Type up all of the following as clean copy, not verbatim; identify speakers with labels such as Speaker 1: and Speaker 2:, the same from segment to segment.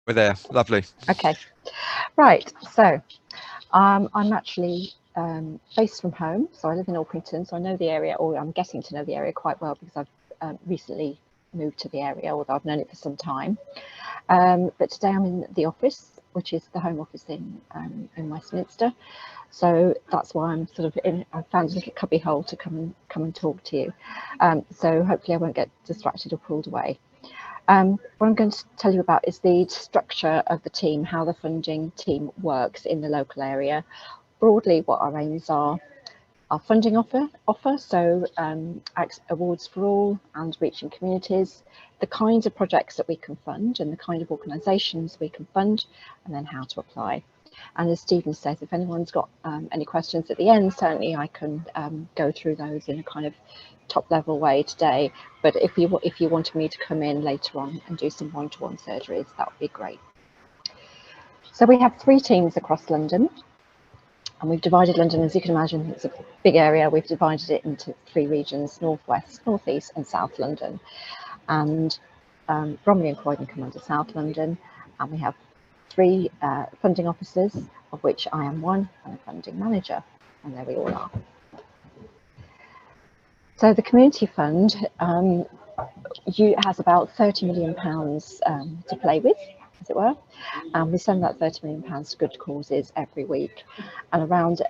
Speaker 1: We're there. Lovely.
Speaker 2: Okay, right. So I'm actually based from home, so I live in Orpington, so I know the area, or I'm getting to know the area quite well because I've recently moved to the area, although I've known it for some time. But today I'm in the office, which is the Home Office in Westminster. So that's why I'm sort of in. I found a little cubby hole to come and talk to you. So hopefully I won't get distracted or pulled away. What I'm going to tell you about is the structure of the team, how the funding team works in the local area. Broadly, what our aims are: our funding offer, so awards for all and reaching communities, the kinds of projects that we can fund and the kind of organisations we can fund, and then how to apply. And as Stephen says, if anyone's got any questions at the end, certainly I can go through those in a kind of top level way today. But if you wanted me to come in later on and do some one-to-one surgeries, that would be great. So we have 3 teams across London. And we've divided London, as you can imagine, it's a big area. We've divided it into 3 regions: North West, North East and South London. And Bromley and Croydon come under South London. And we have 3 funding officers, of which I am one, and a funding manager. And there we all are. So the Community Fund has about £30 million to play with, as it were. And we send that £30 million to good causes every week, and around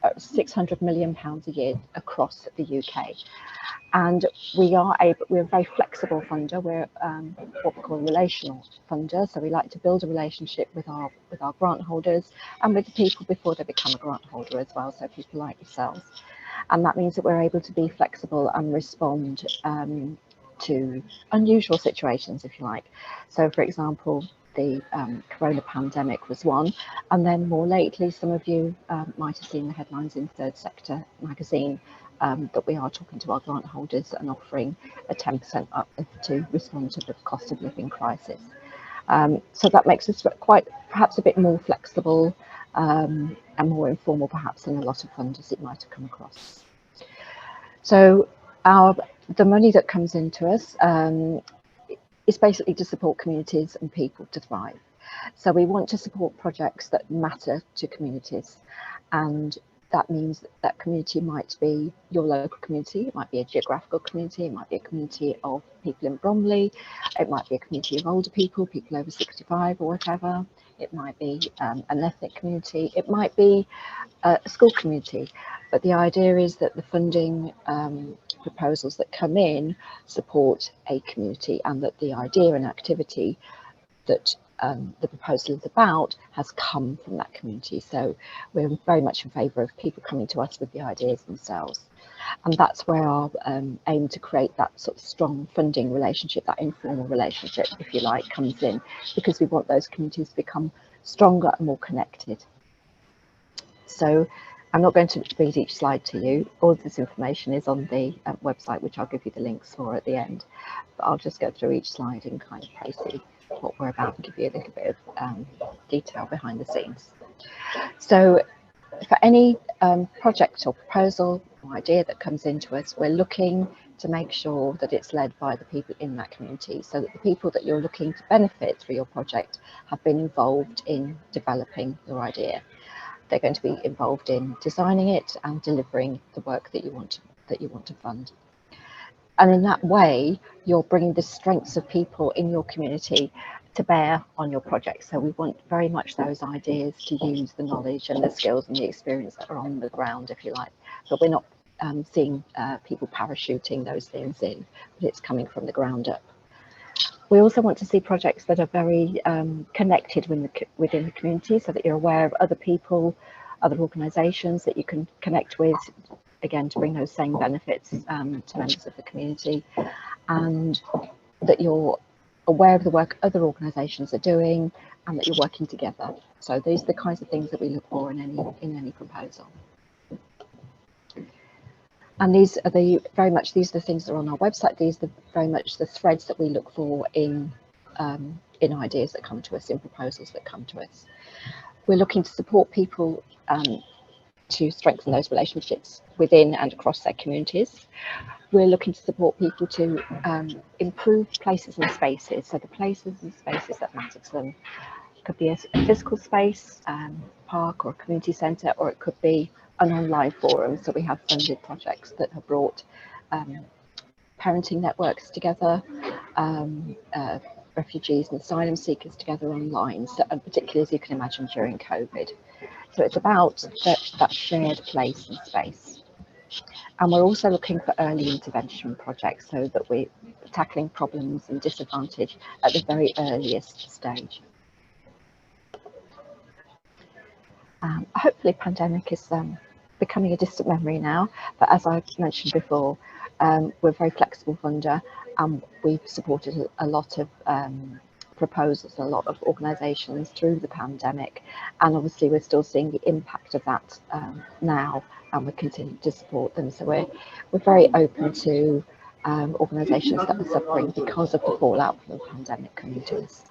Speaker 2: £600 million a year across the UK. And we're a very flexible funder. We're what we call a relational funder. So we like to build a relationship with our grant holders and with the people before they become a grant holder as well. So people like yourselves. And that means that we're able to be flexible and respond to unusual situations, if you like. So, for example, the corona pandemic was one, and then more lately, some of you might have seen the headlines in Third Sector magazine that we are talking to our grant holders and offering a 10% uplift to respond to the cost of living crisis. So that makes us quite perhaps a bit more flexible and more informal perhaps than a lot of funders it might have come across. So the money that comes into us is basically to support communities and people to thrive. So we want to support projects that matter to communities, and that means that community might be your local community, it might be a geographical community, it might be a community of people in Bromley, it might be a community of older people, people over 65 or whatever, it might be an ethnic community, it might be a school community. But the idea is that the funding proposals that come in support a community, and that the idea and activity that the proposal is about has come from that community. So we're very much in favour of people coming to us with the ideas themselves. And that's where our aim to create that sort of strong funding relationship, that informal relationship, if you like, comes in, because we want those communities to become stronger and more connected. So I'm not going to read each slide to you. All of this information is on the website, which I'll give you the links for at the end. But I'll just go through each slide and kind of place what we're about and give you a little bit of detail behind the scenes. So for any project or proposal or idea that comes into us, we're looking to make sure that it's led by the people in that community, so that the people that you're looking to benefit through your project have been involved in developing your idea. They're going to be involved in designing it and delivering the work that you want to fund. And in that way, you're bringing the strengths of people in your community to bear on your project. So we want very much those ideas to use the knowledge and the skills and the experience that are on the ground, if you like. But we're not seeing people parachuting those things in, but it's coming from the ground up. We also want to see projects that are very connected within the community, so that you're aware of other people, other organisations that you can connect with, again, to bring those same benefits to members of the community, and that you're aware of the work other organisations are doing, and that you're working together. So these are the kinds of things that we look for in any proposal. And these are the things that are on our website. These are very much the threads that we look for in ideas that come to us, in proposals that come to us. We're looking to support people to strengthen those relationships within and across their communities. We're looking to support people to improve places and spaces. So the places and spaces that matter to them could be a physical space, park or a community centre, or it could be an online forum. So we have funded projects that have brought parenting networks together, refugees and asylum seekers together online, so, and particularly, as you can imagine, during COVID. So it's about that shared place and space. And we're also looking for early intervention projects so that we're tackling problems and disadvantage at the very earliest stage. Hopefully pandemic is becoming a distant memory now, but as I mentioned before, we're a very flexible funder, and we've supported a lot of proposals, a lot of organisations through the pandemic, and obviously we're still seeing the impact of that now, and we're continuing to support them. So we're very open to organisations that are suffering because of the fallout from the pandemic coming to us.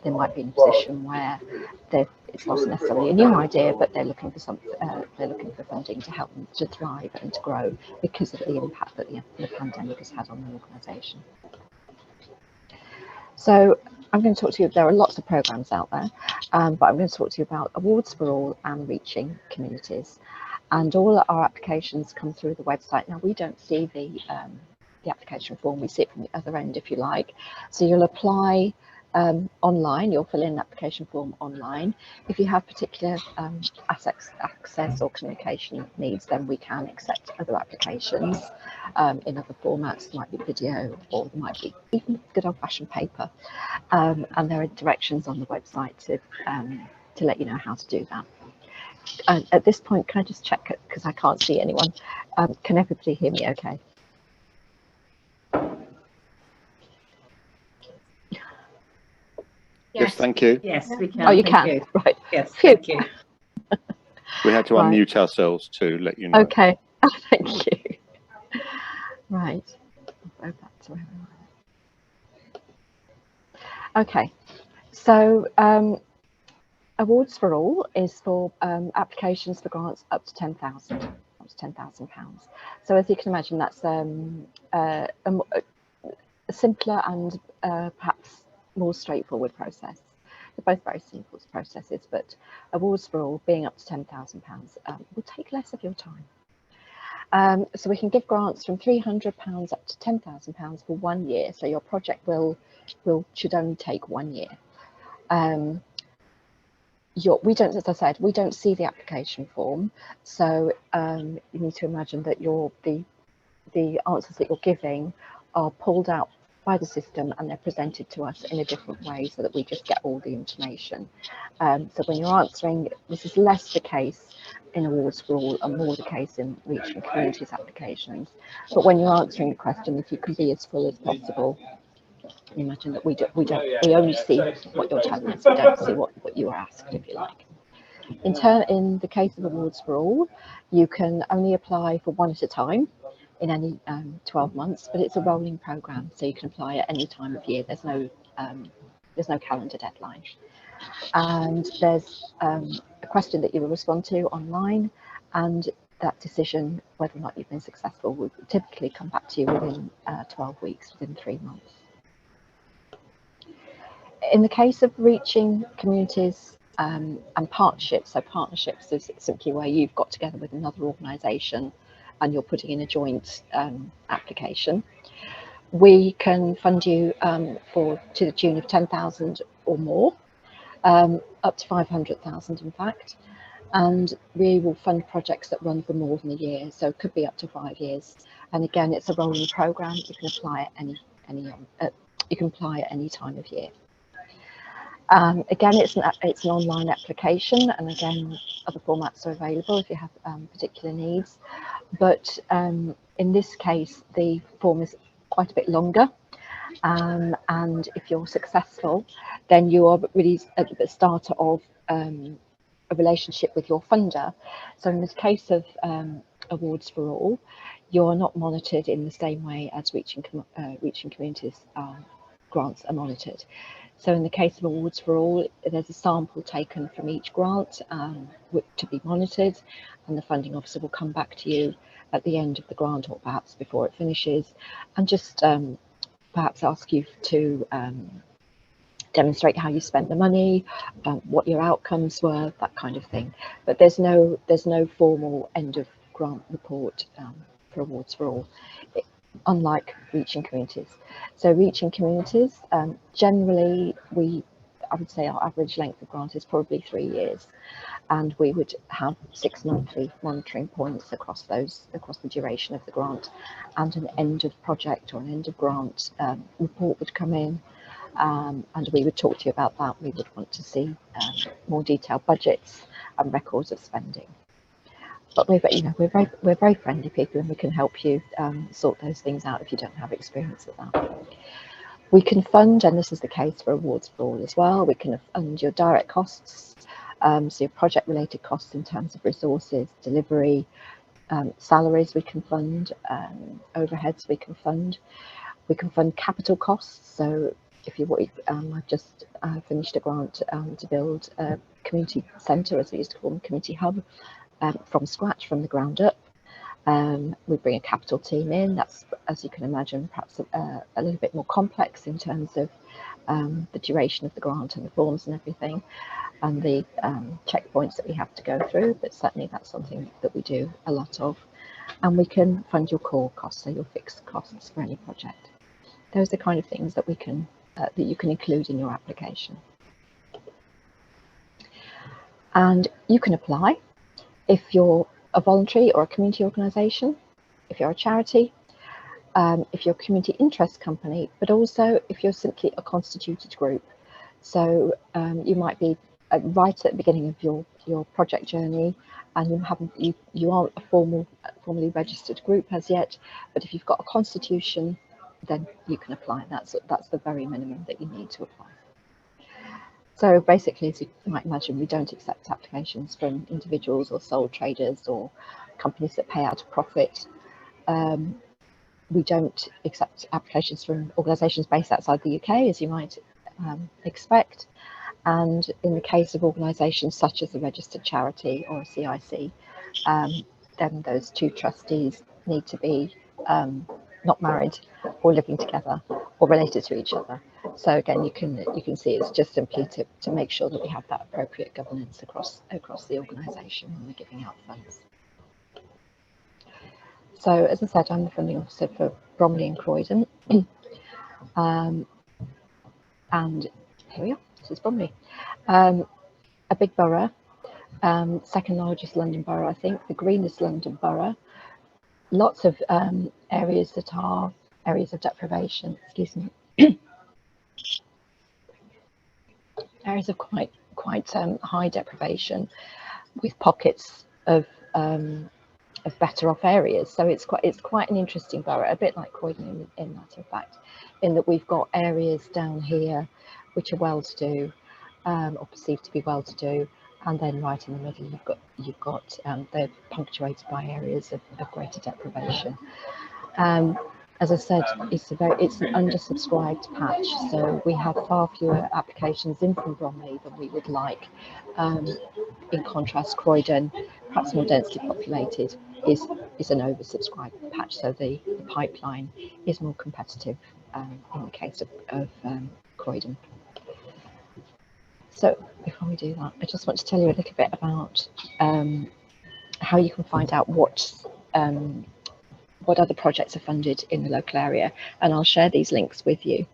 Speaker 2: They might be in a position where it's not necessarily a new idea, but they're looking for something. They're looking for funding to help them to thrive and to grow because of the impact that the pandemic has had on the organisation. So I'm going to talk to you. There are lots of programs out there, but I'm going to talk to you about Awards for All and Reaching Communities. And all our applications come through the website. Now, we don't see the application form. We see it from the other end, if you like. So you'll apply online. You'll fill in an application form online. If you have particular access or communication needs, then we can accept other applications in other formats. There might be video, or there might be even good old-fashioned paper. And there are directions on the website to let you know how to do that. At this point, can I just check it, because I can't see anyone? Can everybody hear me okay?
Speaker 1: Yes, thank you.
Speaker 3: Yes, we can.
Speaker 2: Oh, you can? You. Right.
Speaker 3: Yes, thank you.
Speaker 1: We had to unmute ourselves to let you know.
Speaker 2: Okay, thank you. Right. I'll go back to where we were. Okay, so Awards for All is for applications for grants up to £10,000. So as you can imagine, that's a simpler and perhaps more straightforward process. They're both very simple processes, but Awards for All, being up to £10,000, will take less of your time. So we can give grants from £300 up to £10,000 for 1 year. So your project should only take 1 year. We don't, as I said, we don't see the application form. So you need to imagine that the answers that you're giving are pulled out by the system, and they're presented to us in a different way so that we just get all the information. So when you're answering, this is less the case in Awards for All and more the case in Reaching Communities applications. But when you're answering the question, if you can be as full as possible, imagine that we only see what you're telling us, we don't see what you are asked, if you like. In the case of Awards for All, you can only apply for one at a time in any 12 months, but it's a rolling programme, so you can apply at any time of year. There's no calendar deadline, and there's a question that you will respond to online, and that decision whether or not you've been successful will typically come back to you within 12 weeks, within 3 months. In the case of Reaching Communities and partnerships, so partnerships is simply where you've got together with another organisation and you're putting in a joint application. We can fund you to the tune of 10,000 or more, up to 500,000 in fact, and we will fund projects that run for more than a year, so it could be up to 5 years. And again, it's a rolling programme. You can apply at any time of year. Again, it's an online application, and again, other formats are available if you have particular needs. But in this case, the form is quite a bit longer, and if you're successful, then you are really at the start of a relationship with your funder. So in the case of Awards for All, you're not monitored in the same way as Reaching Communities grants are monitored. So in the case of Awards for All, there's a sample taken from each grant to be monitored, and the funding officer will come back to you at the end of the grant, or perhaps before it finishes, and just perhaps ask you to demonstrate how you spent the money, what your outcomes were, that kind of thing. But there's no formal end of grant report for Awards for All, unlike Reaching Communities. So Reaching Communities, generally I would say our average length of grant is probably 3 years, and we would have 6 monthly monitoring points across the duration of the grant, and an end of project or an end of grant report would come in. And we would talk to you about that. We would want to see more detailed budgets and records of spending. But we're very friendly people, and we can help you sort those things out if you don't have experience of that. We can fund, and this is the case for Awards for All as well, we can fund your direct costs, so your project related costs in terms of resources, delivery, salaries we can fund, overheads we can fund. We can fund capital costs. So if you I've just finished a grant to build a community centre, as we used to call them, community hub, from scratch, from the ground up. We bring a capital team in. That's, as you can imagine, perhaps a little bit more complex in terms of the duration of the grant and the forms and everything, and the checkpoints that we have to go through. But certainly that's something that we do a lot of. And we can fund your core costs, so your fixed costs for any project. Those are the kind of things that we can that you can include in your application. And you can apply if you're a voluntary or a community organisation, if you're a charity, if you're a community interest company, but also if you're simply a constituted group. So you might be right at the beginning of your project journey, and you aren't a formally registered group as yet, but if you've got a constitution, then you can apply. That's the very minimum that you need to apply. So basically, as you might imagine, we don't accept applications from individuals or sole traders or companies that pay out a profit. We don't accept applications from organisations based outside the UK, as you might expect. And in the case of organisations such as a registered charity or a CIC, then those two trustees need to be not married or living together or related to each other. So again, you can see it's just simply to make sure that we have that appropriate governance across the organisation when we're giving out funds. So as I said, I'm the funding officer for Bromley and Croydon, and here we are. This is Bromley, a big borough, second largest London borough, I think, the greenest London borough. Lots of areas that are areas of deprivation. Excuse me. Areas of quite high deprivation, with pockets of better off areas. So it's quite an interesting borough, a bit like Croydon in that, in fact, in that we've got areas down here which are well-to-do, or perceived to be well-to-do, and then right in the middle you've got they're punctuated by areas of greater deprivation. As I said, it's an undersubscribed patch, so we have far fewer applications in from Bromley than we would like. In contrast, Croydon, perhaps more densely populated, is an oversubscribed patch, so the pipeline is more competitive in the case of Croydon. So before we do that, I just want to tell you a little bit about how you can find out what other projects are funded in the local area, and I'll share these links with you.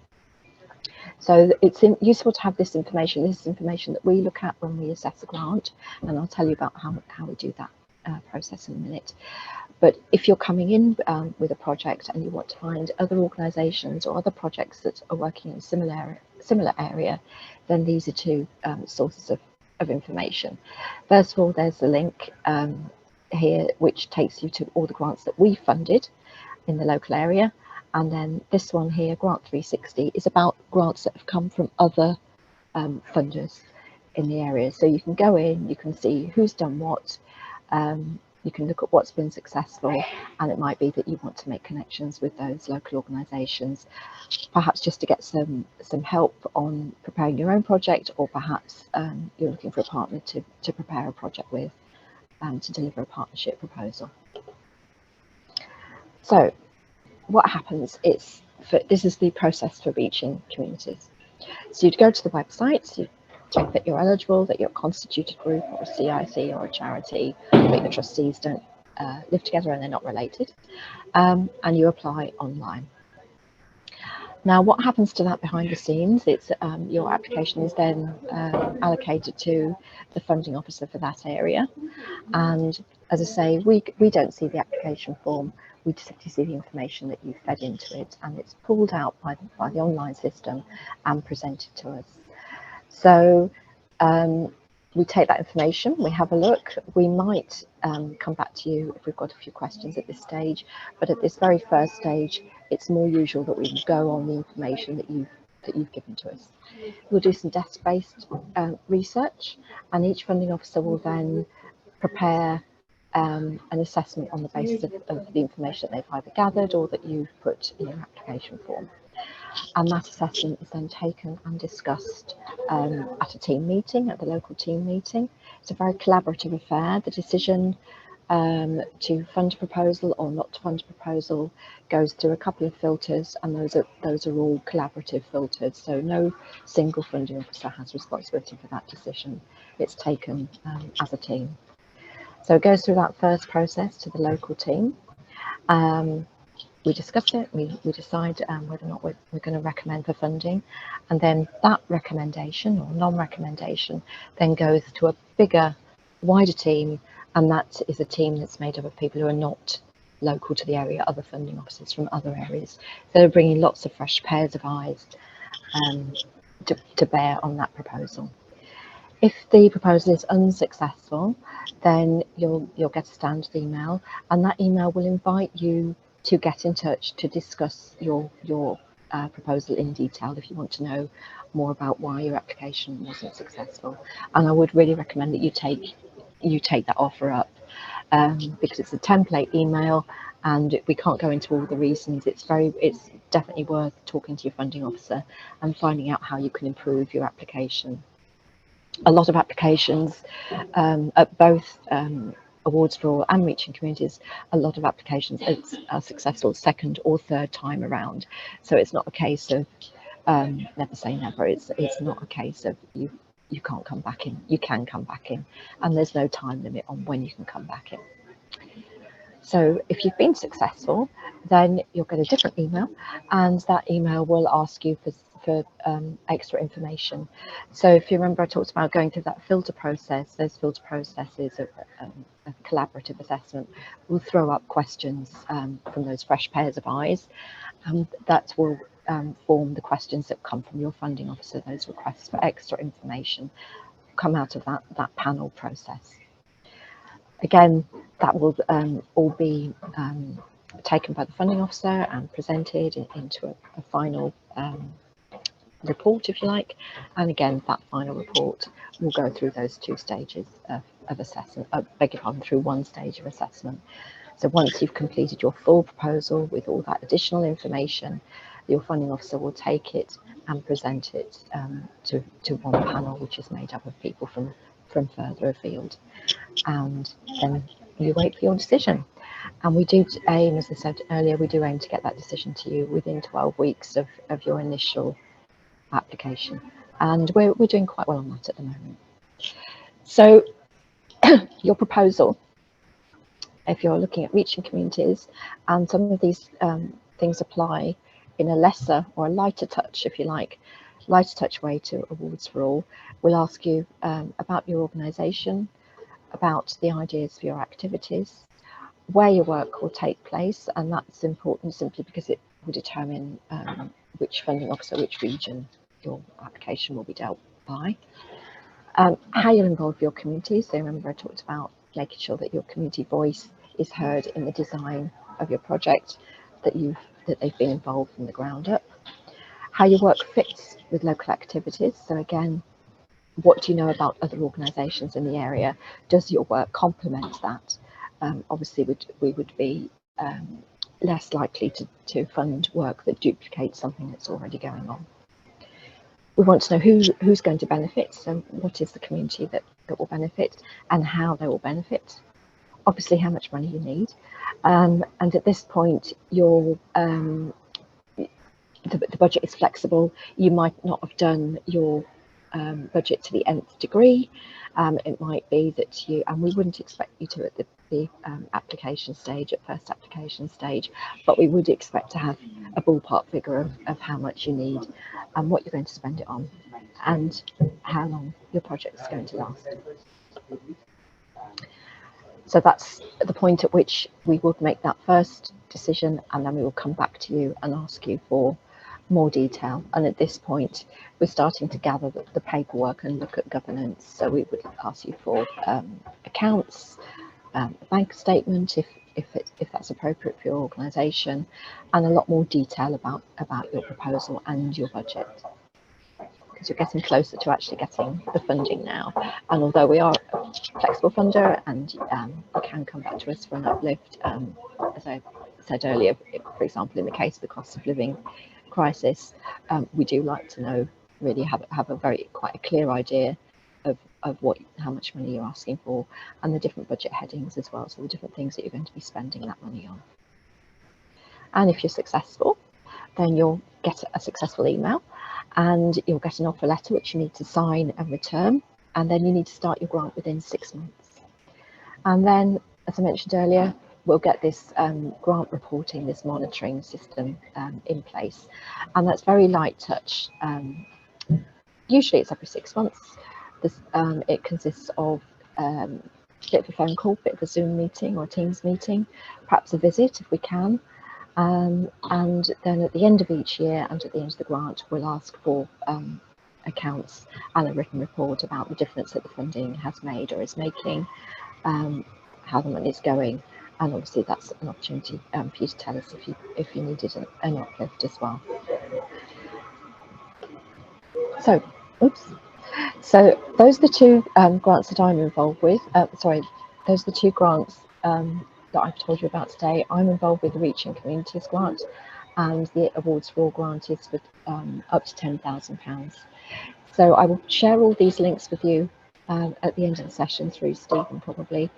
Speaker 2: So it's useful to have this information. This is information that we look at when we assess a grant, and I'll tell you about how we do that process in a minute. But if you're coming in with a project and you want to find other organisations or other projects that are working in a similar area, then these are two sources of information. First of all, there's the link here which takes you to all the grants that we funded in the local area, and then this one here, Grant 360, is about grants that have come from other funders in the area. So you can go in, you can see who's done what, You can look at what's been successful, and it might be that you want to make connections with those local organisations, perhaps just to get some help on preparing your own project, or perhaps you're looking for a partner to prepare a project with, to deliver a partnership proposal. So what happens is, this is the process for reaching communities. So you'd go to the website, you check that you're eligible, that you're a constituted group or a CIC or a charity, but your trustees don't live together and they're not related, and you apply online. Now, what happens to that behind the scenes? It's your application is then allocated to the funding officer for that area, and as I say, we don't see the application form. We simply see the information that you fed into it, and it's pulled out by the online system and presented to us. So we take that information, we have a look. We might come back to you if we've got a few questions at this stage, but at this very first stage, it's more usual that we go on the information that you've given to us. We'll do some desk-based research, and each funding officer will then prepare an assessment on the basis of the information that they've either gathered or that you've put in your application form. And that assessment is then taken and discussed at a team meeting, at the local team meeting. It's a very collaborative affair. The decision to fund a proposal or not to fund a proposal goes through a couple of filters, and those are all collaborative filters. So no single funding officer has responsibility for that decision. It's taken as a team. So it goes through that first process to the local team. We discuss it, we decide whether or not we're going to recommend for funding, and then that recommendation or non-recommendation then goes to a bigger, wider team, and that is a team that's made up of people who are not local to the area, other funding officers from other areas. So they're bringing lots of fresh pairs of eyes to bear on that proposal. If the proposal is unsuccessful, then you'll get a standard email, and that email will invite you to get in touch to discuss your proposal in detail if you want to know more about why your application wasn't successful. And I would really recommend that you take that offer up, because it's a template email and we can't go into all the reasons. It's definitely worth talking to your funding officer and finding out how you can improve your application. A lot of applications at both Awards for All and Reaching Communities, a lot of applications are successful second or third time around. So it's not a case of never say never. It's not a case of you can't come back in. You can come back in, and there's no time limit on when you can come back in. So if you've been successful, then you'll get a different email, and that email will ask you for extra information. So if you remember, I talked about going through that filter process. Those filter processes of a collaborative assessment will throw up questions from those fresh pairs of eyes, and that will form the questions that come from your funding officer. Those requests for extra information come out of that panel process. Again, that will all be taken by the funding officer and presented into a final report, if you like. And again, that final report will go through those two stages of assessment, beg your pardon, through one stage of assessment. So once you've completed your full proposal with all that additional information, your funding officer will take it and present it to one panel, which is made up of people from further afield. And then you wait for your decision. And we do aim, as I said earlier, we do aim to get that decision to you within 12 weeks of your initial application. And we're doing quite well on that at the moment. So your proposal, if you're looking at reaching communities, and some of these things apply in a lesser or a lighter touch, if you like, lighter touch way to Awards for All, we'll ask you about your organisation, about the ideas for your activities, where your work will take place, and that's important simply because it will determine which funding officer, which region your application will be dealt by. How you'll involve your community. So remember, I talked about making sure that your community voice is heard in the design of your project, that they've been involved from the ground up. How your work fits with local activities. So again, what do you know about other organisations in the area? Does your work complement that? obviously we would be less likely to fund work that duplicates something that's already going on. We want to know who's going to benefit, so what is the community that will benefit and how they will benefit. Obviously how much money you need, and at this point the budget is flexible. You might not have done your budget to the nth degree. It might be that you, and we wouldn't expect you to at the application stage, at first application stage, but we would expect to have a ballpark figure of how much you need and what you're going to spend it on and how long your project is going to last. So that's the point at which we would make that first decision, and then we will come back to you and ask you for more detail. And at this point, we're starting to gather the paperwork and look at governance. So we would ask you for accounts, a bank statement if that's appropriate for your organisation, and a lot more detail about your proposal and your budget. Because you're getting closer to actually getting the funding now. And although we are a flexible funder and you can come back to us for an uplift, as I said earlier, for example, in the case of the cost of living crisis, we do like to know, really have a quite a clear idea of how much money you're asking for, and the different budget headings as well, so the different things that you're going to be spending that money on. And if you're successful, then you'll get a successful email, and you'll get an offer letter which you need to sign and return, and then you need to start your grant within 6 months. And then, as I mentioned earlier, we'll get this grant reporting, this monitoring system in place, and that's very light touch. Usually it's every 6 months. It consists of a bit of a phone call, a bit of a Zoom meeting or a Teams meeting, perhaps a visit if we can. And then at the end of each year and at the end of the grant, we'll ask for accounts and a written report about the difference that the funding has made or is making, how the money is going, and obviously that's an opportunity for you to tell us if you needed an uplift as well. So, so those are the two grants that I'm involved with. Those are the two grants that I've told you about today. I'm involved with the Reaching Communities grant, and the Awards for All grant is for up to £10,000. So I will share all these links with you at the end of the session through Stephen probably,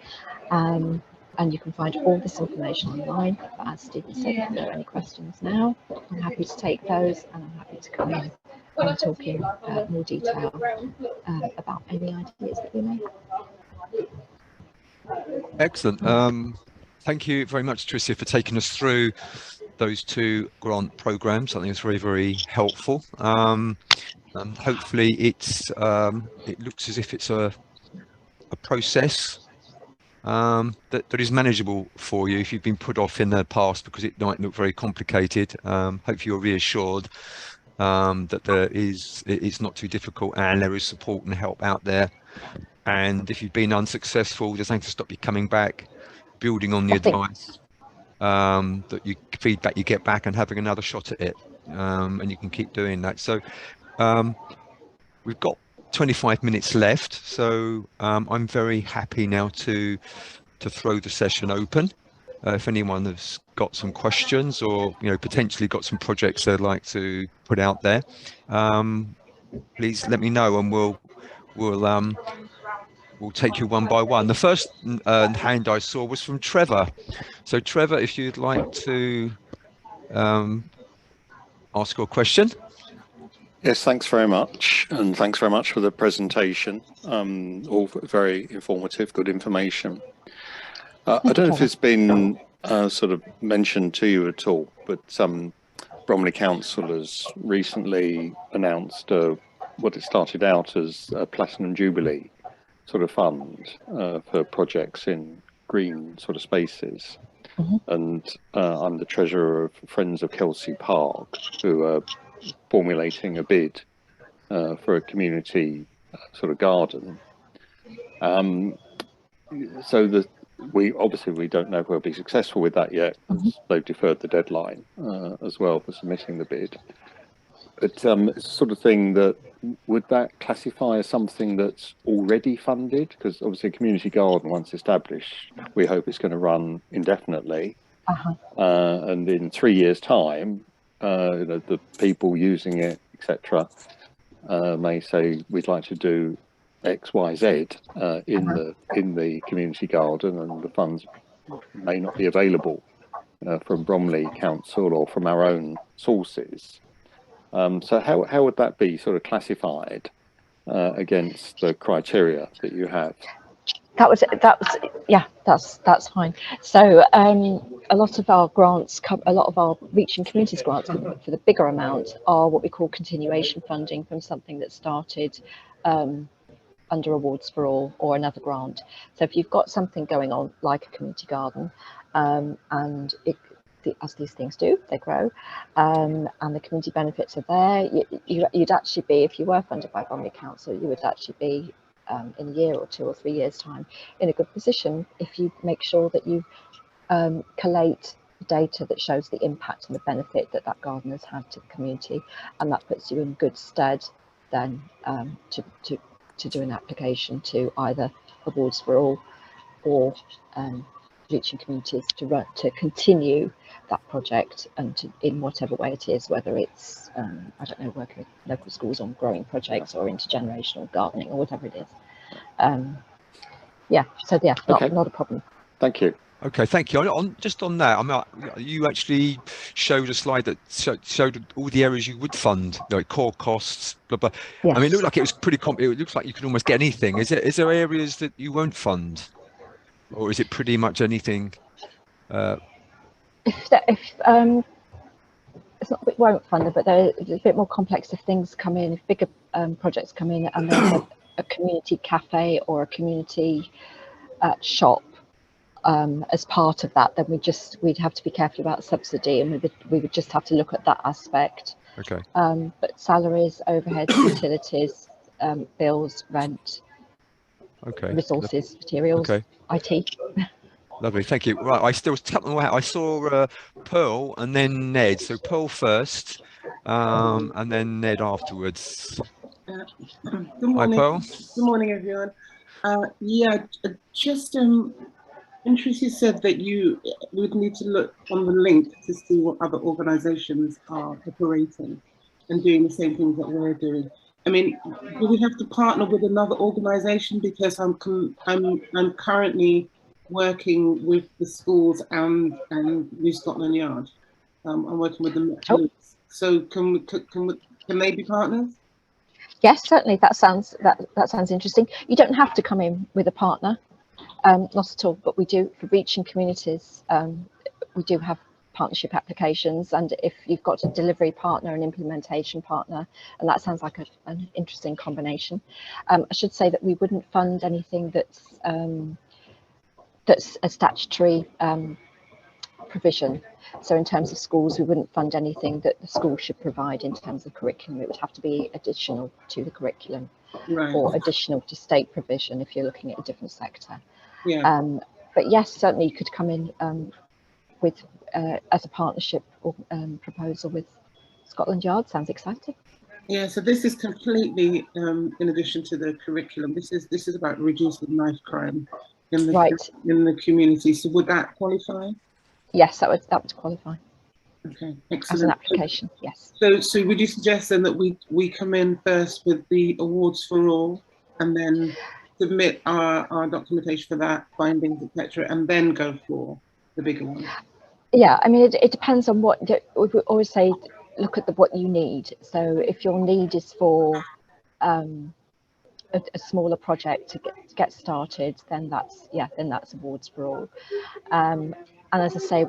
Speaker 2: and you can find all this information online. But as Stephen said, if there are any questions now, I'm happy to take those, and I'm happy to come in and talk in more detail about any ideas that you may have.
Speaker 3: Excellent. Thank you very much, Tricia, for taking us through those two grant programs. I think it's very, very helpful. Hopefully it looks as if it's a process that is manageable for you if you've been put off in the past because it might look very complicated. Hopefully you're reassured that it's not too difficult and there is support and help out there. And if you've been unsuccessful, there's nothing to stop you coming back, building on the advice, feedback you get back, and having another shot at it. And you can keep doing that. So we've got 25 minutes left. So I'm very happy now to throw the session open. If anyone has got some questions or potentially got some projects they'd like to put out there, please let me know, and we'll take you one by one. The first hand I saw was from Trevor. So Trevor, if you'd like to ask your question.
Speaker 1: Yes, thanks very much. And thanks very much for the presentation. All very informative, good information. I don't know if it's been sort of mentioned to you at all, but Bromley Council has recently announced what it started out as a Platinum Jubilee sort of fund for projects in green sort of spaces. And I'm the treasurer of Friends of Kelsey Park, who are formulating a bid for a community sort of garden. So we don't know if we'll be successful with that yet. They've deferred the deadline as well for submitting the bid. But it's the sort of thing that, would that classify as something that's already funded? Because obviously a community garden, once established, we hope it's going to run indefinitely. And in 3 years' time, the people using it, etc., may say, we'd like to do X, Y, Z in the community garden, and the funds may not be available from Bromley Council or from our own sources. So how would that be sort of classified against the criteria that you have?
Speaker 2: That was yeah, that's fine. So a lot of our grants, a lot of our Reaching Communities grants for the bigger amount are what we call continuation funding from something that started under Awards for All or another grant. So if you've got something going on like a community garden, and as these things do, they grow, and the community benefits are there, you'd actually be, if you were funded by Bromley Council, you would actually be in a year or 2 or 3 years' time in a good position if you make sure that you collate data that shows the impact and the benefit that that garden has had to the community, and that puts you in good stead then to do an application to either Awards for All or Reaching Communities to continue that project, and in whatever way it is, whether it's I don't know, working with local schools on growing projects or intergenerational gardening or whatever it is. Yeah, so yeah, not a problem.
Speaker 1: Thank you.
Speaker 3: Okay, thank you. Just on that, I mean, you actually showed a slide that showed all the areas you would fund, like core costs, blah blah.
Speaker 2: Yes.
Speaker 3: I mean, it looked like it was pretty it looks like you could almost get anything. Is there areas that you won't fund, or is it pretty much anything?
Speaker 2: It's not that we won't fund it, but there's a bit more complex if things come in, if bigger projects come in, and there's a community cafe or a community shop as part of that, then we'd have to be careful about subsidy, and we would just have to look at that aspect.
Speaker 3: Okay.
Speaker 2: But salaries, overheads, utilities, bills, rent, resources, materials, IT.
Speaker 3: Lovely, thank you. Right, I saw Pearl and then Ned. So Pearl first, and then Ned afterwards.
Speaker 4: Good morning.
Speaker 3: Hi, Pearl.
Speaker 4: Good morning, everyone. Yeah, just Tracy said that you would need to look on the link to see what other organisations are operating and doing the same things that we're doing. I mean, do we have to partner with another organisation? Because I'm currently working with the schools and New Scotland Yard. I'm working with them. So can they be partners?
Speaker 2: Yes, certainly. That sounds interesting. You don't have to come in with a partner, not at all. But we do, for Reaching Communities, we do have partnership applications, and if you've got a delivery partner, an implementation partner, and that sounds like an interesting combination. I should say that we wouldn't fund anything that's a statutory provision. So in terms of schools, we wouldn't fund anything that the school should provide in terms of curriculum. It would have to be additional to the curriculum,
Speaker 4: right,
Speaker 2: or additional to state provision if you're looking at a different sector.
Speaker 4: Yeah.
Speaker 2: But yes, certainly you could come in with as a partnership or proposal with Scotland Yard. Sounds exciting.
Speaker 4: Yeah, so this is completely in addition to the curriculum. This is about reducing knife crime in the community. So would that qualify?
Speaker 2: Yes, that would qualify.
Speaker 4: Okay, excellent.
Speaker 2: As an application, yes.
Speaker 4: So would you suggest then that we come in first with the Awards for All, and then submit our documentation for that, findings, etc., and then go for the bigger one?
Speaker 2: Yeah, I mean, it depends on what we always say. Look at what you need. So if your need is for a smaller project to get started, then that's Awards for All. And as I say,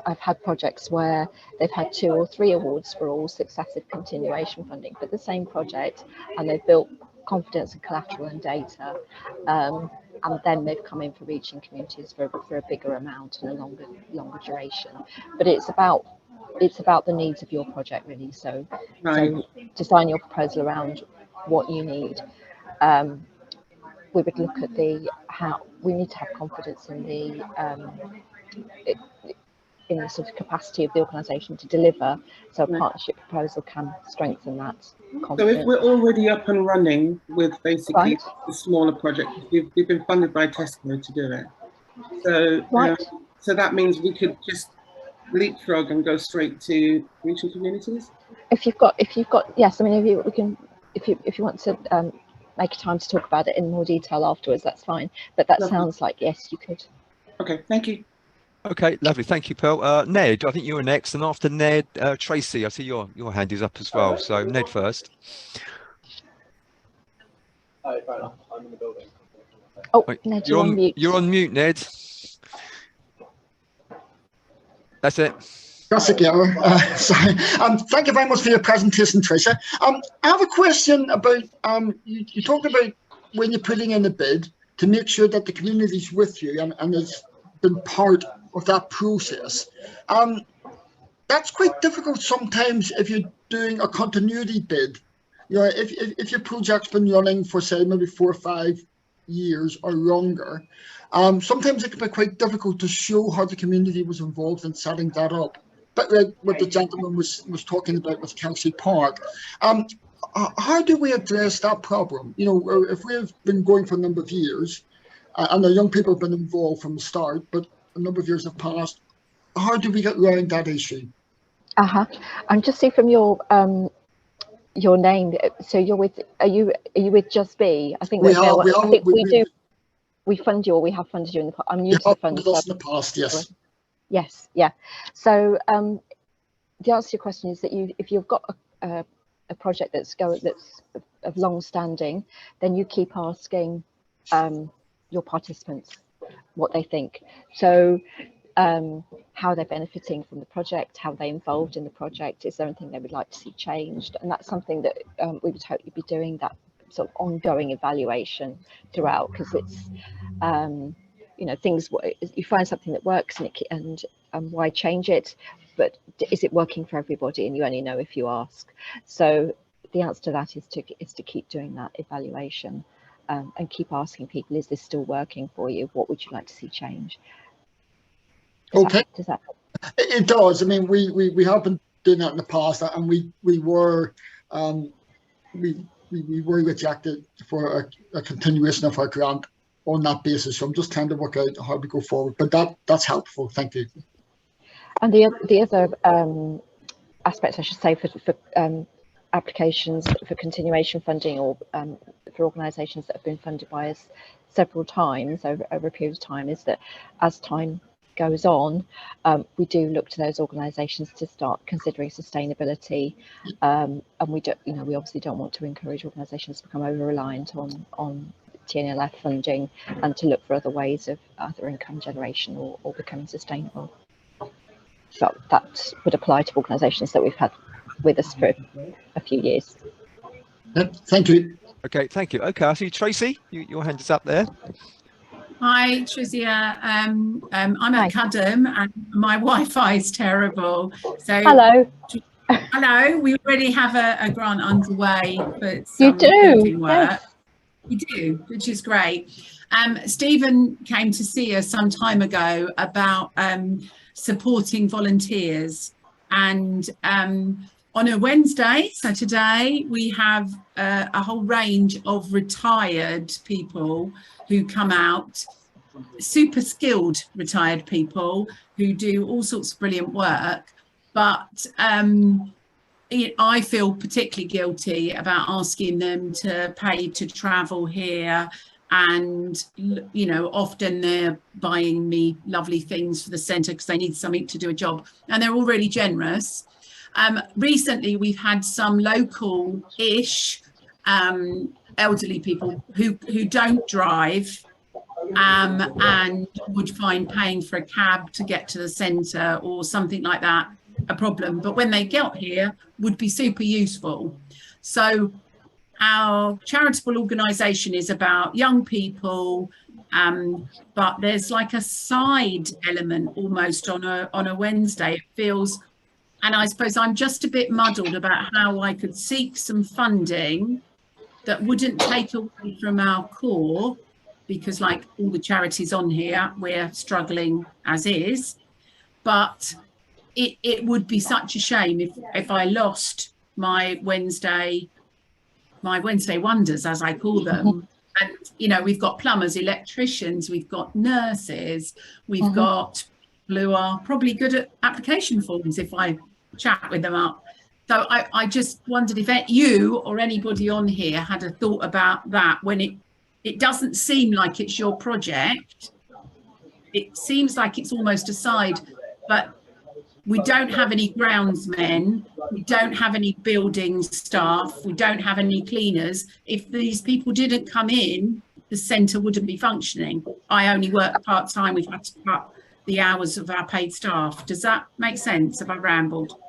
Speaker 2: I've had projects where they've had 2 or 3 Awards for All, successive continuation funding for the same project, and they've built confidence and collateral and data, and then they've come in for Reaching Communities for a bigger amount and a longer duration. But it's about the needs of your project, really. So design your proposal around what you need. We would look at how we need to have confidence in in the sort of capacity of the organisation to deliver. So a
Speaker 4: Right.
Speaker 2: partnership proposal can strengthen that
Speaker 4: So if
Speaker 2: confidence.
Speaker 4: we're already up and running with basically
Speaker 2: Right.
Speaker 4: the smaller project, we've been funded by Tesco to do it. So,
Speaker 2: Right.
Speaker 4: so that means we could just leapfrog and go straight to reaching communities.
Speaker 2: If you've got, yes, I mean, if you want to make a time to talk about it in more detail afterwards, that's fine. But that
Speaker 4: Lovely.
Speaker 2: sounds like, yes, you could.
Speaker 4: Okay, thank you.
Speaker 3: Okay, lovely. Thank you, Pearl. Ned, I think you were next, and after Ned, Tracy, I see your hand is up as well. So Ned first.
Speaker 5: Oh, fair enough. I'm in the building.
Speaker 2: Oh,
Speaker 3: Wait,
Speaker 2: Ned, you're on mute.
Speaker 3: You're on mute, Ned. That's it.
Speaker 6: Classic error. Sorry. Thank you very much for your presentation, Tricia. I have a question about, you talked about when you're putting in a bid to make sure that the community's with you and has been part of that process. That's quite difficult sometimes if you're doing a continuity bid. You know, if your project's been running for, say, maybe 4 or 5 years or longer, sometimes it can be quite difficult to show how the community was involved in setting that up. But like what the gentleman was talking about with Kelsey Park, how do we address that problem? You know, if we've been going for a number of years, and the young people have been involved from the start, but a number of years have passed, how do we get around that issue?
Speaker 2: I'm just seeing from your name. So you're with? Are you with Just Be? I think we fund you, or we have funded you in the past. I'm new to the fund.
Speaker 6: In the past, yes.
Speaker 2: Yes, yeah. So the answer to your question is that if you've got a project that's of long standing, then you keep asking your participants what they think. So how they're benefiting from the project, how they're involved in the project, is there anything they would like to see changed? And that's something that we would hope you'd be doing, that sort of ongoing evaluation throughout, because it's you know, things, you find something that works and why change it, but is it working for everybody? And you only know if you ask. So the answer to that is to keep doing that evaluation and keep asking people, is this still working for you? What would you like to see change? Does that help?
Speaker 6: It does. I mean, we have been doing that in the past, and we were rejected for a continuation of our grant on that basis. So I'm just trying to work out how we go forward. But that's helpful. Thank you.
Speaker 2: And the other aspect, I should say, for applications for continuation funding, or for organisations that have been funded by us several times over a period of time, is that as time goes on, we do look to those organisations to start considering sustainability, and we don't, you know, we obviously don't want to encourage organisations to become over reliant on TNLF funding, and to look for other ways of either income generation or becoming sustainable. So that would apply to organisations that we've had with us for a few years.
Speaker 6: Thank you.
Speaker 3: Okay, thank you. Okay, I see Tracy, your hand is up there.
Speaker 7: Hi, Trizia. I'm at Cudham and my Wi-Fi is terrible. So
Speaker 2: hello.
Speaker 7: Hello. We already have a grant underway for some building work. Yes. We do, which is great. Stephen came to see us some time ago about supporting volunteers, and on a Wednesday, so today, we have a whole range of retired people who come out, super skilled retired people who do all sorts of brilliant work. But I feel particularly guilty about asking them to pay to travel here. And, you know, often they're buying me lovely things for the centre because they need something to do a job. And they're all really generous. Recently, we've had some local-ish elderly people who don't drive and would find paying for a cab to get to the centre or something like that a problem. But when they get here, would be super useful. So our charitable organisation is about young people, but there's like a side element almost on a Wednesday. It feels. And I suppose I'm just a bit muddled about how I could seek some funding that wouldn't take away from our core, because like all the charities on here, we're struggling as is, but it would be such a shame if I lost my Wednesday wonders, as I call them. And, you know, we've got plumbers, electricians, we've got nurses, we've got people who are probably good at application forms if I chat with them up. So I just wondered if you or anybody on here had a thought about that when it doesn't seem like it's your project. It seems like it's almost aside, but we don't have any groundsmen, we don't have any building staff, we don't have any cleaners. If these people didn't come in, the centre wouldn't be functioning. I only work part-time, we've had to cut the hours of our paid staff. Does that make sense? Have I rambled?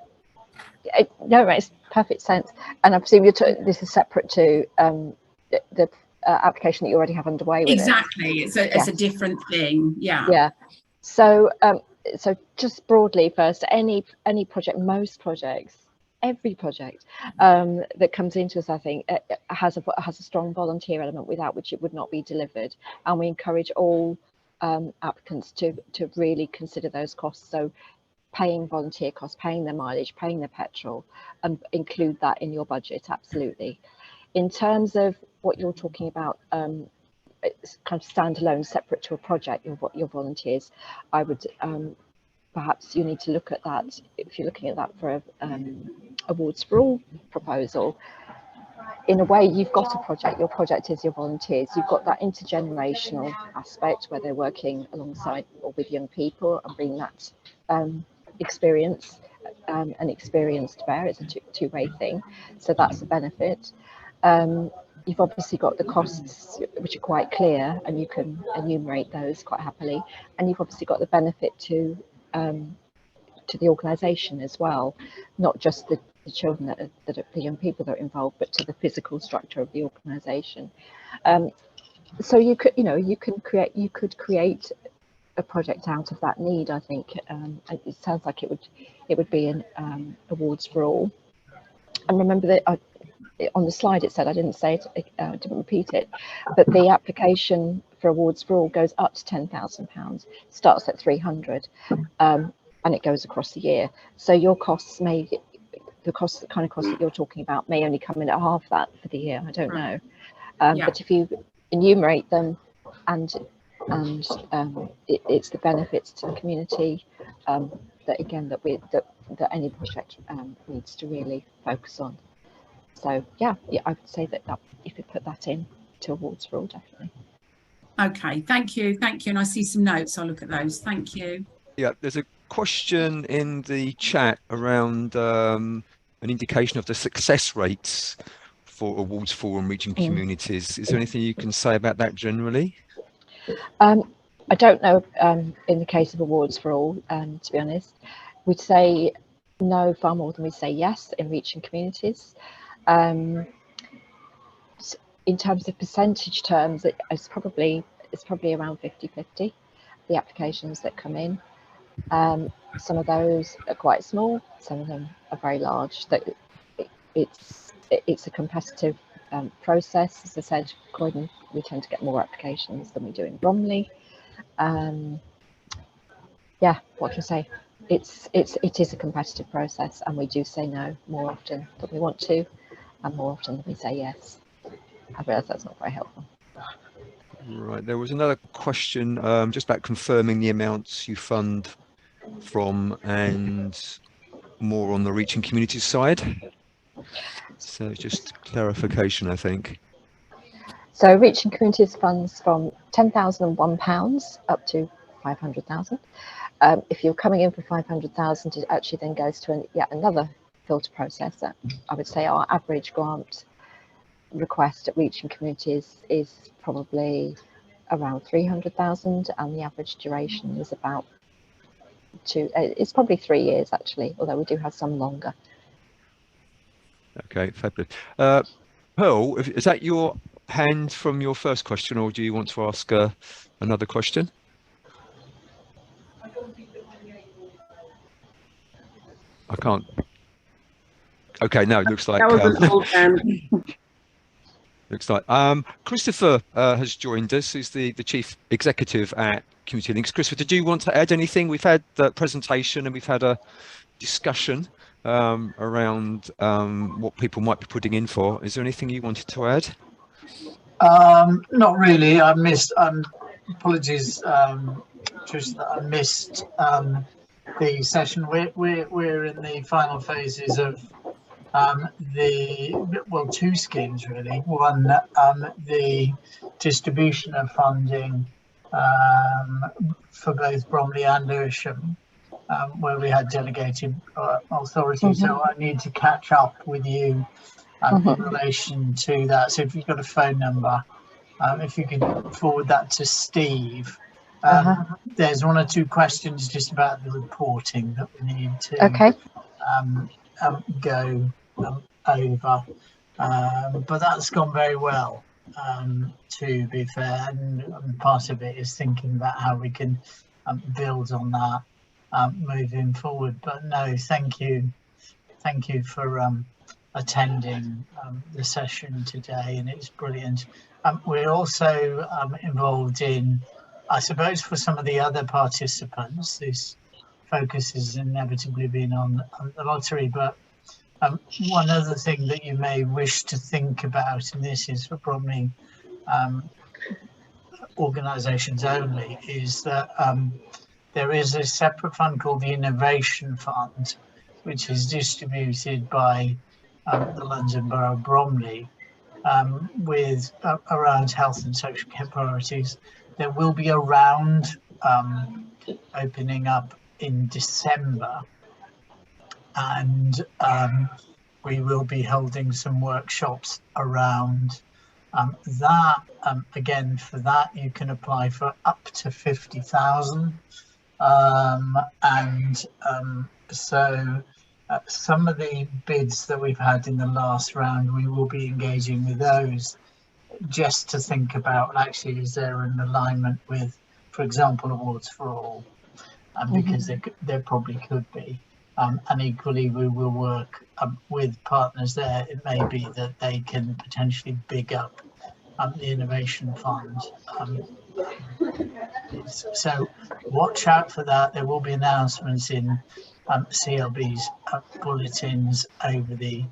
Speaker 2: No, it makes perfect sense. And I presume this is separate to the application that you already have underway with
Speaker 7: exactly. It's a different thing. Yeah.
Speaker 2: So so just broadly first, any project, most projects, every project that comes into us, I think, has a strong volunteer element without which it would not be delivered. And we encourage all applicants to really consider those costs. So paying volunteer costs, paying their mileage, paying their petrol, and include that in your budget, absolutely. In terms of what you're talking about, it's kind of standalone, separate to a project, your volunteers, I would perhaps you need to look at that if you're looking at that for a awards for all proposal. In a way, you've got a project, your project is your volunteers, you've got that intergenerational aspect where they're working alongside or with young people and bring that experience and experience to bear. It's a two-way thing, so that's a benefit. You've obviously got the costs, which are quite clear, and you can enumerate those quite happily. And you've obviously got the benefit to the organisation as well, not just the children that are the young people that are involved, but to the physical structure of the organisation. So you could create a project out of that need, I think. It sounds like it would be an awards for all. And remember that on the slide it said, I didn't say it, I didn't repeat it, but the application for awards for all goes up to £10,000, starts at 300, and it goes across the year. So your costs the kind of costs that you're talking about may only come in at half that for the year. I don't know, but if you enumerate them and it's the benefits to the community that any project needs to really focus on. So yeah, I would say that if you put that in to awards for all, definitely.
Speaker 7: Okay, thank you, and I see some notes. I'll look at those. Thank you.
Speaker 3: Yeah, there's a question in the chat around an indication of the success rates for awards for and reaching communities. Is there anything you can say about that generally?
Speaker 2: I don't know in the case of awards for all, to be honest. We'd say no far more than we say yes in reaching communities. In terms of percentage terms, it's probably around 50-50, the applications that come in. Some of those are quite small, some of them are very large. It's a competitive process. As I said, Croydon, we tend to get more applications than we do in Bromley. Yeah, what can I say? It is a competitive process, and we do say no more often than we want to, and more often than we say yes. I realise that's not very helpful.
Speaker 3: Right, there was another question just about confirming the amounts you fund from and more on the reaching community side. So just clarification, I think. So
Speaker 2: reaching communities funds from £10,001 up to 500,000. If you're coming in for 500,000, it actually then goes to yet another filter process. I would say our average grant request at reaching communities is probably around 300,000, and the average duration is about it's probably 3 years actually, although we do have some longer.
Speaker 3: Okay, fabulous. Pearl, is that your hand from your first question, or do you want to ask another question? I can't. Okay, no, it looks like
Speaker 4: that was an old hand.
Speaker 3: Looks like Christopher has joined us, who's the Chief Executive at Community Links. Christopher, did you want to add anything? We've had the presentation and we've had a discussion around what people might be putting in for. Is there anything you wanted to add?
Speaker 8: Not really. I missed. Apologies, Trish, that I missed the session. We're in the final phases of two schemes really. One, the distribution of funding for both Bromley and Lewisham, where we had delegated authority. So I need to catch up with you in relation to that. So if you've got a phone number, if you could forward that to Steve. There's one or two questions just about the reporting that we need to go over, but that's gone very well, to be fair, and part of it is thinking about how we can build on that moving forward. But no, thank you for attending the session today, and it's brilliant. We're also involved in, I suppose, for some of the other participants, this focus has inevitably been on the lottery, but one other thing that you may wish to think about, and this is for Bromley organisations only, is that there is a separate fund called the Innovation Fund, which is distributed by the London Borough of Bromley with around health and social care priorities. There will be a round opening up in December, and we will be holding some workshops around that. Again, for that you can apply for up to 50,000, and so some of the bids that we've had in the last round, we will be engaging with those just to think about, actually, is there an alignment with, for example, Awards for All, because there probably could be. And equally, we will work with partners there. It may be that they can potentially big up the Innovation Fund. So watch out for that. There will be announcements in CLB's bulletins over the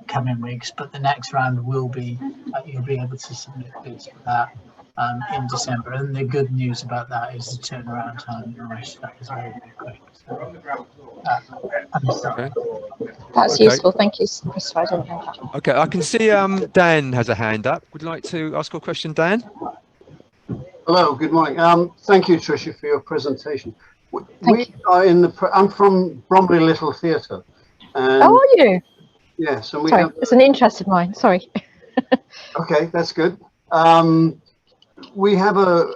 Speaker 8: coming weeks, but the next round will be, you'll be able to submit bids for that in December. And the good news about that is the turnaround time in relation to that is very, very quick.
Speaker 2: That's useful. Thank you, Christopher. I didn't know that.
Speaker 3: Okay, I can see Dan has a hand up. Would you like to ask a question, Dan?
Speaker 9: Hello, good morning. Thank you, Tricia, for your presentation.
Speaker 2: Thank you.
Speaker 9: Are in the. I'm from Bromley Little Theatre.
Speaker 2: Oh, are you?
Speaker 9: Yes, and we
Speaker 2: Sorry,
Speaker 9: have.
Speaker 2: it's an interest of mine. Sorry.
Speaker 9: Okay, that's good. We have an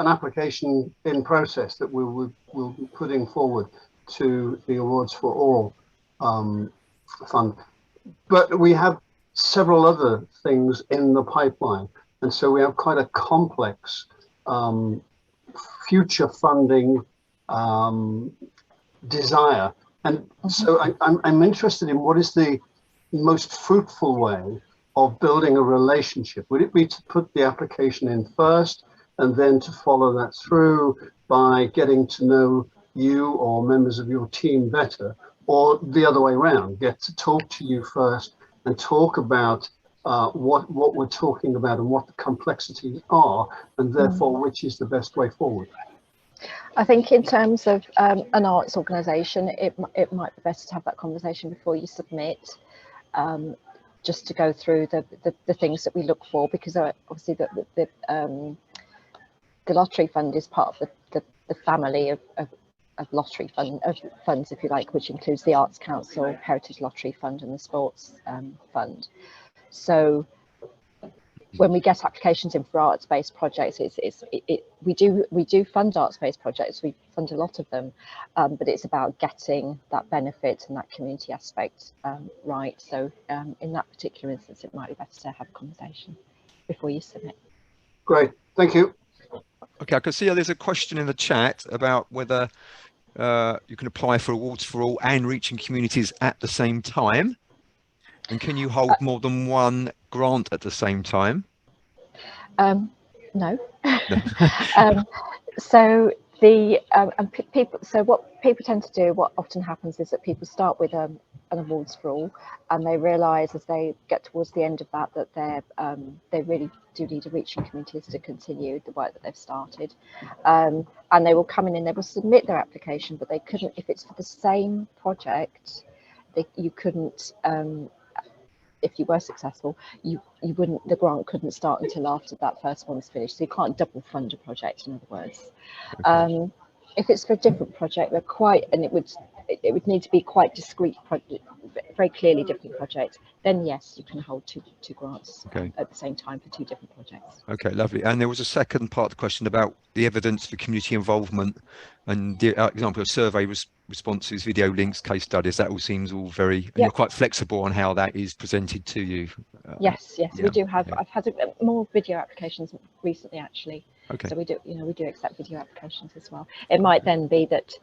Speaker 9: application in process that we'll be putting forward to the Awards for All fund, but we have several other things in the pipeline, and so we have quite a complex future funding desire. And so I'm interested in what is the most fruitful way of building a relationship. Would it be to put the application in first and then to follow that through by getting to know you or members of your team better, or the other way around, get to talk to you first and talk about what we're talking about and what the complexities are, and therefore which is the best way forward?
Speaker 2: I think in terms of an arts organisation, it might be better to have that conversation before you submit, just to go through the things that we look for, because obviously the lottery fund is part of the family of lottery funds, if you like, which includes the Arts Council, Heritage Lottery Fund, and the Sports Fund. So when we get applications in for arts-based projects, we do fund arts-based projects. We fund a lot of them, but it's about getting that benefit and that community aspect right. So in that particular instance, it might be better to have a conversation before you submit.
Speaker 9: Great, thank you.
Speaker 3: Okay, I can see there's a question in the chat about whether you can apply for Awards for All and reaching communities at the same time. And can you hold more than one grant at the same time?
Speaker 2: No. So the people. So what people tend to do, what often happens is that people start with an awards rule, and they realise as they get towards the end of that they really do need a reaching communities to continue the work that they've started, and they will come in and they will submit their application, but they couldn't, if it's for the same project, you couldn't. If you were successful, you wouldn't, the grant couldn't start until after that first one's finished. So you can't double fund a project, in other words. Okay. If it's for a different project, they're quite, and it would need to be quite discrete, very clearly different projects. Then yes, you can hold two grants at the same time for two different projects. Okay,
Speaker 3: lovely. And there was a second part of the question about the evidence for community involvement, and the example of survey responses, video links, case studies. That all seems all very. And you're quite flexible on how that is presented to you.
Speaker 2: Yes, we do have. I've had more video applications recently, actually.
Speaker 3: Okay.
Speaker 2: So we do accept video applications as well. It might then be that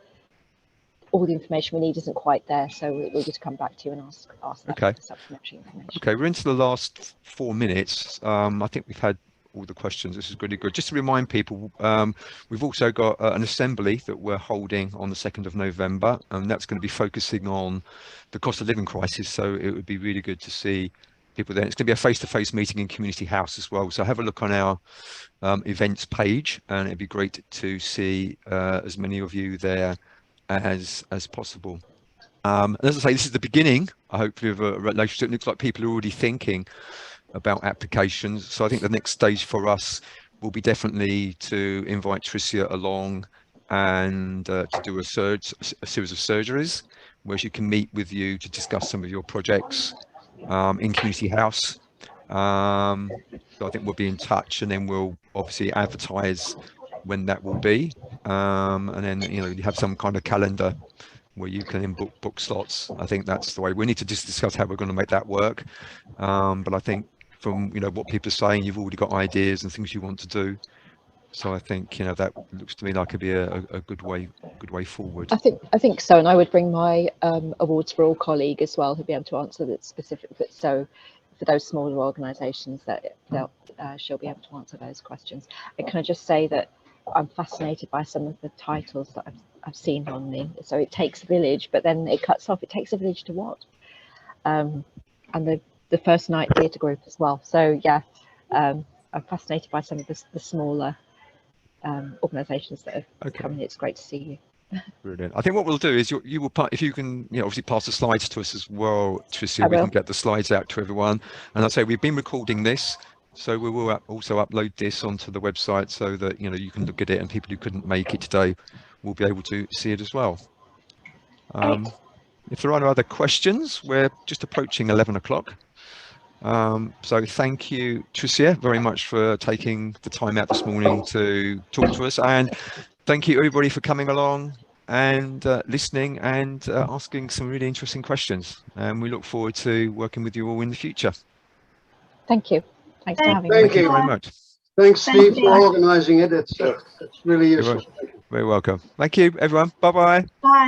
Speaker 2: all the information we need isn't quite there, so we would come back to you and ask that for supplementary information.
Speaker 3: Okay, we're into the last 4 minutes. I think we've had all the questions. This is really good. Just to remind people, we've also got an assembly that we're holding on the 2nd of November, and that's going to be focusing on the cost of living crisis. So it would be really good to see people there. It's going to be a face-to-face meeting in Community House as well. So have a look on our events page, and it'd be great to see as many of you there as possible. And as I say, this is the beginning, hopefully, of a relationship. It looks like people are already thinking about applications. So I think the next stage for us will be definitely to invite Tricia along and to do a series of surgeries where she can meet with you to discuss some of your projects in Community House. So I think we'll be in touch, and then we'll obviously advertise when that will be, and then you have some kind of calendar where you can book slots. I think that's the way. We need to just discuss how we're going to make that work, but I think from what people are saying, you've already got ideas and things you want to do, so I think that looks to me like it'd be a good way forward.
Speaker 2: I think so, and I would bring my awards for all colleague as well, who'll be able to answer that specific. So for those smaller organisations, that she'll be able to answer those questions. And can I just say that I'm fascinated by some of the titles that I've seen on the. So it takes a village, but then it cuts off. It takes a village to what? And the first night theatre group as well. So yeah, I'm fascinated by some of the smaller organisations that have come in. It's great to see you.
Speaker 3: Brilliant. I think what we'll do is you will, if you can, obviously pass the slides to us as well, Tricia. We can get the slides out to everyone. And I'll say we've been recording this, so we will also upload this onto the website so that you can look at it, and people who couldn't make it today will be able to see it as well. If there are no other questions, we're just approaching 11 o'clock. So thank you, Tricia, very much for taking the time out this morning to talk to us, and thank you everybody for coming along and listening and asking some really interesting questions, and we look forward to working with you all in the future.
Speaker 2: Thank you. Thanks for having me.
Speaker 3: Thank you very much.
Speaker 9: Thanks, Steve, for organising it. It's really useful.
Speaker 3: You're very welcome. Thank you, everyone. Bye-bye.
Speaker 7: Bye.